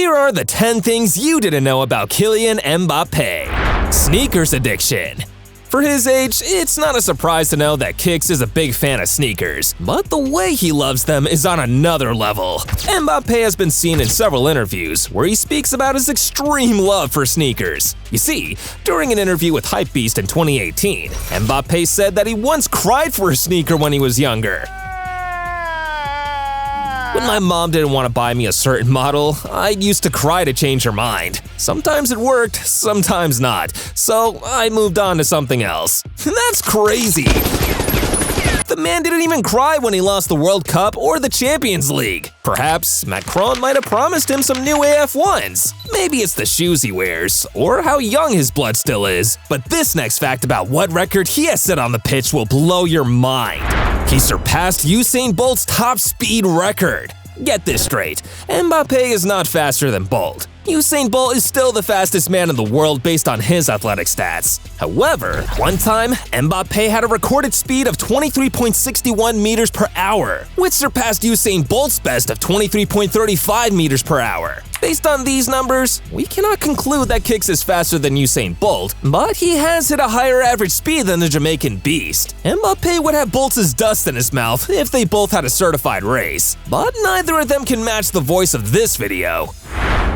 Here are the 10 things you didn't know about Kylian Mbappé. Sneakers addiction. For his age, it's not a surprise to know that Kicks is a big fan of sneakers, but the way he loves them is on another level. Mbappé has been seen in several interviews where he speaks about his extreme love for sneakers. You see, during an interview with Hypebeast in 2018, Mbappé said that he once cried for a sneaker when he was younger. When my mom didn't want to buy me a certain model, I used to cry to change her mind. Sometimes it worked, sometimes not, so I moved on to something else. That's crazy! The man didn't even cry when he lost the World Cup or the Champions League. Perhaps Macron might have promised him some new AF1s. Maybe it's the shoes he wears, or how young his blood still is. But this next fact about what record he has set on the pitch will blow your mind. He surpassed Usain Bolt's top speed record. Get this straight, Mbappé is not faster than Bolt. Usain Bolt is still the fastest man in the world based on his athletic stats. However, one time, Mbappé had a recorded speed of 23.61 meters per hour, which surpassed Usain Bolt's best of 23.35 meters per hour. Based on these numbers, we cannot conclude that Kicks is faster than Usain Bolt, but he has hit a higher average speed than the Jamaican beast. Mbappé would have Bolt's dust in his mouth if they both had a certified race, but neither of them can match the voice of this video.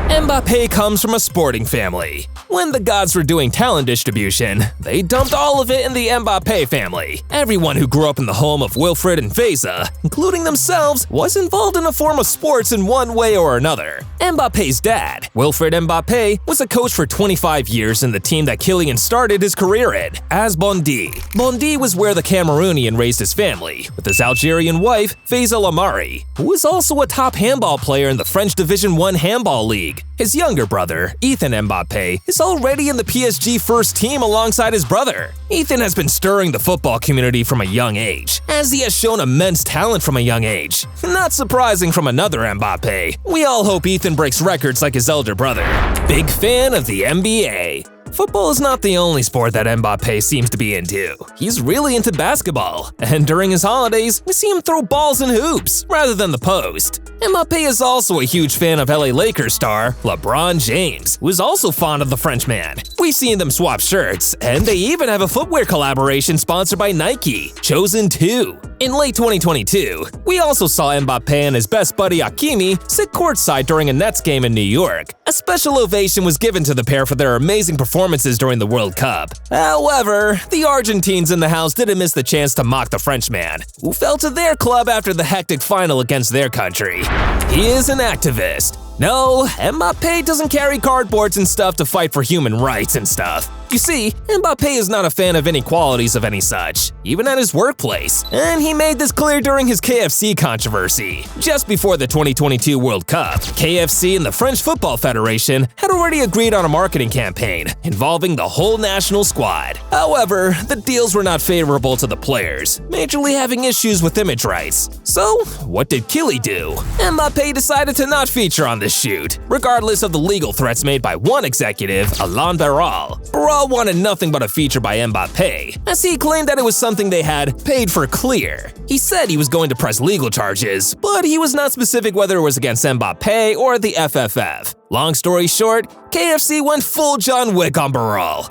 Mbappé comes from a sporting family. When the gods were doing talent distribution, they dumped all of it in the Mbappé family. Everyone who grew up in the home of Wilfred and Feza, including themselves, was involved in a form of sports in one way or another. Mbappé's dad, Wilfred Mbappé, was a coach for 25 years in the team that Kylian started his career in, as Bondy. Bondy was where the Cameroonian raised his family, with his Algerian wife, Feza Lamari, who was also a top handball player in the French Division 1 Handball League. His younger brother, Ethan Mbappé, is already in the PSG first team alongside his brother. Ethan has been stirring the football community from a young age, as he has shown immense talent from a young age. Not surprising from another Mbappé. We all hope Ethan breaks records like his elder brother. Big fan of the NBA. Football is not the only sport that Mbappé seems to be into. He's really into basketball, and during his holidays, we see him throw balls in hoops rather than the post. Mbappé is also a huge fan of LA Lakers star LeBron James, who is also fond of the Frenchman. We've seen them swap shirts, and they even have a footwear collaboration sponsored by Nike, Chosen 2. In late 2022, we also saw Mbappé and his best buddy Hakimi sit courtside during a Nets game in New York. A special ovation was given to the pair for their amazing performances during the World Cup. However, the Argentines in the house didn't miss the chance to mock the Frenchman, who fell to their club after the hectic final against their country. He is an activist. No, Mbappé doesn't carry cardboards and stuff to fight for human rights and stuff. You see, Mbappé is not a fan of inequalities of any such, even at his workplace, and he made this clear during his KFC controversy. Just before the 2022 World Cup, KFC and the French Football Federation had already agreed on a marketing campaign involving the whole national squad. However, the deals were not favorable to the players, majorly having issues with image rights. So, what did Kylian do? Mbappé decided to not feature on this shoot, regardless of the legal threats made by one executive, Alain Barral. Barral wanted nothing but a feature by Mbappé, as he claimed that it was something they had paid for clear. He said he was going to press legal charges, but he was not specific whether it was against Mbappé or the FFF. Long story short, KFC went full John Wick on Barral.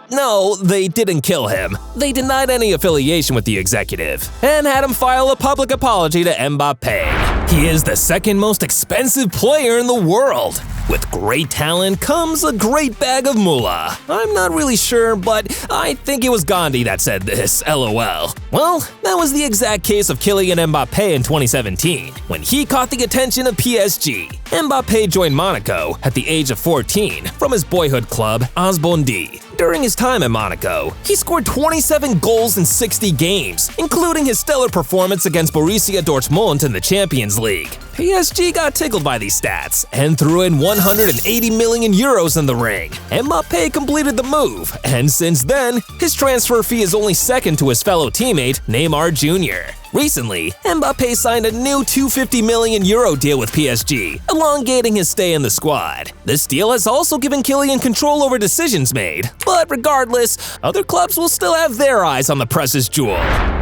No, they didn't kill him. They denied any affiliation with the executive and had him file a public apology to Mbappé. He is the second most expensive player in the world. With great talent comes a great bag of moolah. I'm not really sure, but I think it was Gandhi that said this, LOL. Well, that was the exact case of Kylian Mbappé in 2017, when he caught the attention of PSG. Mbappé joined Monaco at the age of 14 from his boyhood club, AS Bondy. During his time at Monaco, he scored 27 goals in 60 games, including his stellar performance against Borussia Dortmund in the Champions League. PSG got tickled by these stats and threw in 180 million euros in the ring. Mbappé completed the move, and since then, his transfer fee is only second to his fellow teammate Neymar Jr. Recently, Mbappé signed a new €250 million deal with PSG, elongating his stay in the squad. This deal has also given Kylian control over decisions made, but regardless, other clubs will still have their eyes on the precious jewel.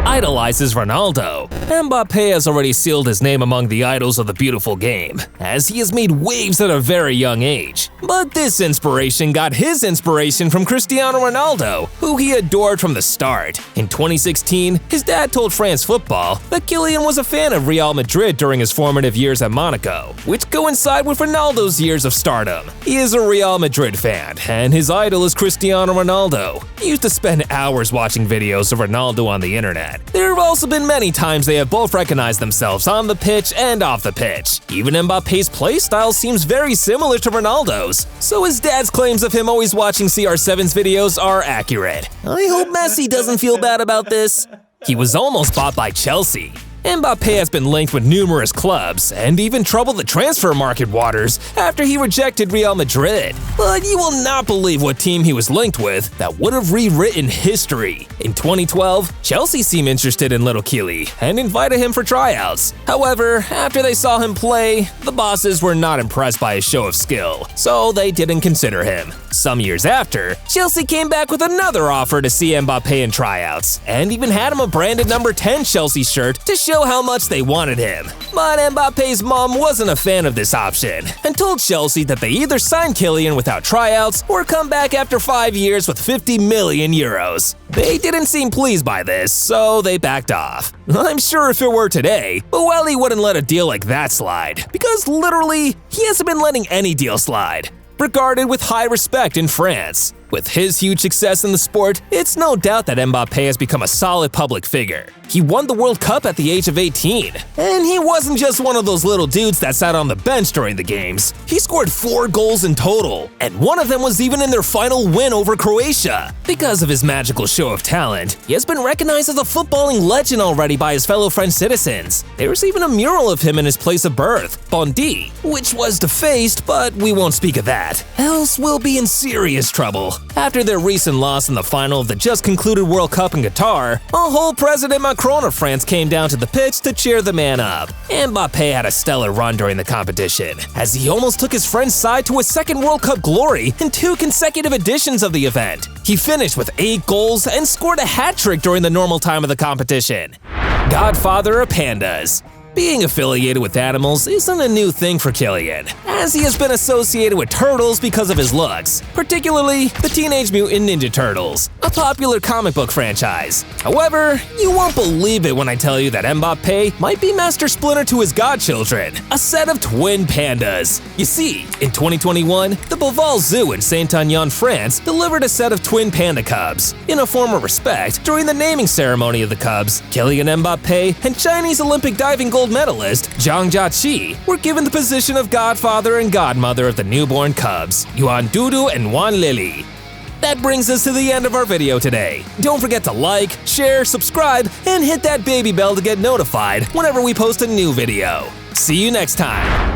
idolizes Ronaldo. Mbappe has already sealed his name among the idols of the beautiful game, as he has made waves at a very young age. But this inspiration got his inspiration from Cristiano Ronaldo, who he adored from the start. In 2016, his dad told France Football that Kylian was a fan of Real Madrid during his formative years at Monaco, which coincide with Ronaldo's years of stardom. He is a Real Madrid fan, and his idol is Cristiano Ronaldo. He used to spend hours watching videos of Ronaldo on the internet. There have also been many times they have both recognized themselves on the pitch and off the pitch. Even Mbappe's playstyle seems very similar to Ronaldo's, so his dad's claims of him always watching CR7's videos are accurate. I hope Messi doesn't feel bad about this. He was almost bought by Chelsea. Mbappe has been linked with numerous clubs and even troubled the transfer market waters after he rejected Real Madrid. But you will not believe what team he was linked with that would have rewritten history. In 2012, Chelsea seemed interested in little Kylian and invited him for tryouts. However, after they saw him play, the bosses were not impressed by his show of skill, so they didn't consider him. Some years after, Chelsea came back with another offer to see Mbappe in tryouts, and even had him a branded number 10 Chelsea shirt to show how much they wanted him. But Mbappe's mom wasn't a fan of this option and told Chelsea that they either sign Kylian without tryouts or come back after 5 years with 50 million euros. They didn't seem pleased by this, so they backed off. I'm sure if it were today, Boeli wouldn't let a deal like that slide, because literally, he hasn't been letting any deal slide. Regarded with high respect in France. With his huge success in the sport, it's no doubt that Mbappe has become a solid public figure. He won the World Cup at the age of 18. And he wasn't just one of those little dudes that sat on the bench during the games. He scored 4 goals in total, and one of them was even in their final win over Croatia. Because of his magical show of talent, he has been recognized as a footballing legend already by his fellow French citizens. There's even a mural of him in his place of birth, Bondy, which was defaced, but we won't speak of that. Else we'll be in serious trouble. After their recent loss in the final of the just concluded World Cup in Qatar, a whole President Macron of France came down to the pitch to cheer the man up. Mbappe had a stellar run during the competition, as he almost took his French side to a second World Cup glory in 2 consecutive editions of the event. He finished with 8 goals and scored a hat-trick during the normal time of the competition. Godfather of pandas. Being affiliated with animals isn't a new thing for Kylian, as he has been associated with turtles because of his looks, particularly the Teenage Mutant Ninja Turtles, a popular comic book franchise. However, you won't believe it when I tell you that Mbappe might be Master Splinter to his godchildren, a set of twin pandas. You see, in 2021, the Beauval Zoo in Saint-Aignan, France delivered a set of twin panda cubs. In a form of respect, during the naming ceremony of the cubs, Kylian Mbappe and Chinese Olympic diving gold medalist Zhang Jiaqi were given the position of godfather and godmother of the newborn cubs, Yuan Dudu and Wan Lili. That brings us to the end of our video today. Don't forget to like, share, subscribe, and hit that baby bell to get notified whenever we post a new video. See you next time!